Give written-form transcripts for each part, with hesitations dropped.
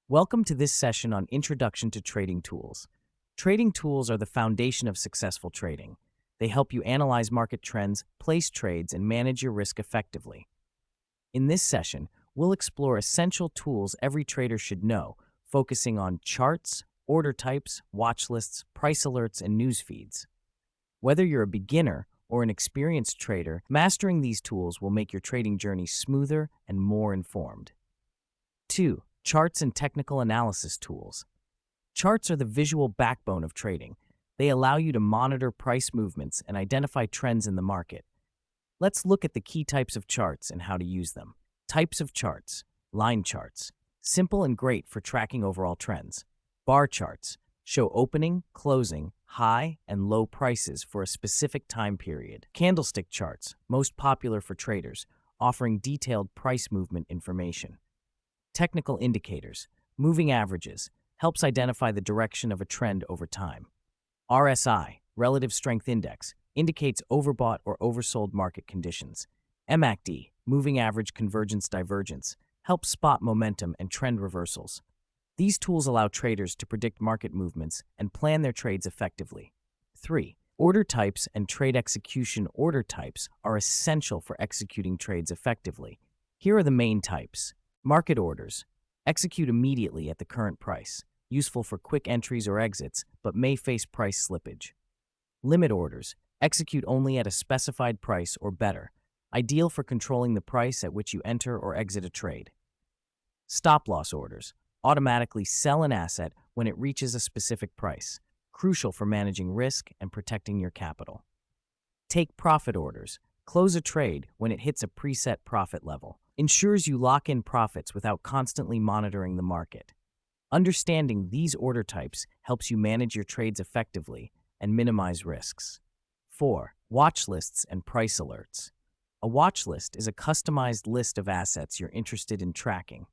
Welcome to this session on Introduction to Trading Tools. Trading tools are the foundation of successful trading. They help you analyze market trends, place trades, and manage your risk effectively. In this session, we'll explore essential tools every trader should know, focusing on charts, order types, watch lists, price alerts, and news feeds. Whether you're a beginner or an experienced trader, mastering these tools will make your trading journey smoother and more informed. 2. Charts and technical analysis tools. Charts are the visual backbone of trading. They allow you to monitor price movements and identify trends in the market. Let's look at the key types of charts and how to use them. Types of charts. Line charts. Simple and great for tracking overall trends. Bar charts. Show opening, closing, high, and low prices for a specific time period. Candlestick charts. Most popular for traders, offering detailed price movement information. Technical indicators, moving averages, helps identify the direction of a trend over time. RSI, relative strength index, indicates overbought or oversold market conditions. MACD, moving average convergence divergence, helps spot momentum and trend reversals. These tools allow traders to predict market movements and plan their trades effectively. 3. Order types and trade execution. Order types are essential for executing trades effectively. Here are the main types. Market orders. Execute immediately at the current price. Useful for quick entries or exits, but may face price slippage. Limit orders. Execute only at a specified price or better. Ideal for controlling the price at which you enter or exit a trade. Stop loss orders. Automatically sell an asset when it reaches a specific price. Crucial for managing risk and protecting your capital. Take profit orders. Close a trade when it hits a preset profit level. Ensures you lock in profits without constantly monitoring the market. Understanding these order types helps you manage your trades effectively and minimize risks. 4. Watch lists and price alerts. A watch list is a customized list of assets you're interested in tracking.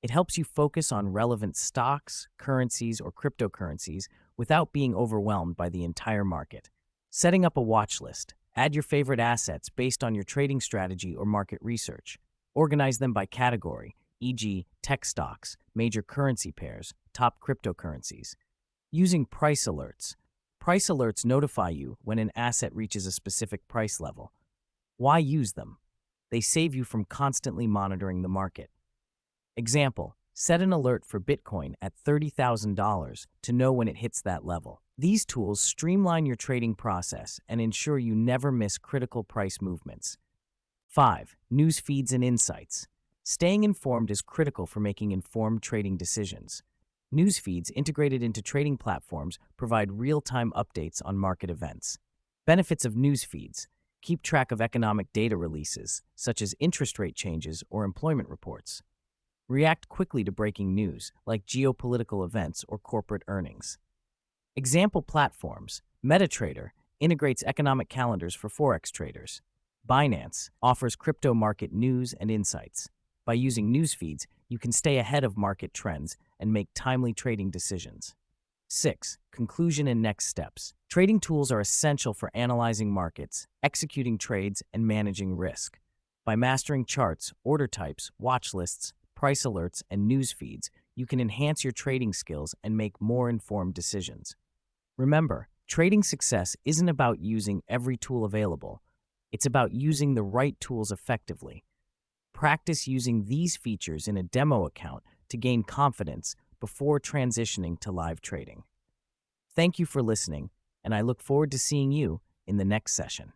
It helps you focus on relevant stocks, currencies, or cryptocurrencies without being overwhelmed by the entire market. Setting up a watch list. Add your favorite assets based on your trading strategy or market research. Organize them by category, e.g., tech stocks, major currency pairs, top cryptocurrencies. Using price alerts. Price alerts notify you when an asset reaches a specific price level. Why use them? They save you from constantly monitoring the market. Example, set an alert for Bitcoin at $30,000 to know when it hits that level. These tools streamline your trading process and ensure you never miss critical price movements. 5. News feeds and insights. Staying informed is critical for making informed trading decisions. News feeds integrated into trading platforms provide real-time updates on market events. Benefits of news feeds. Keep track of economic data releases, such as interest rate changes or employment reports. React quickly to breaking news, like geopolitical events or corporate earnings. Example platforms. MetaTrader integrates economic calendars for Forex traders. Binance offers crypto market news and insights. By using news feeds, you can stay ahead of market trends and make timely trading decisions. 6. Conclusion and next steps. Trading tools are essential for analyzing markets, executing trades, and managing risk. By mastering charts, order types, watch lists, price alerts, and news feeds, you can enhance your trading skills and make more informed decisions. Remember, trading success isn't about using every tool available. It's about using the right tools effectively. Practice using these features in a demo account to gain confidence before transitioning to live trading. Thank you for listening, and I look forward to seeing you in the next session.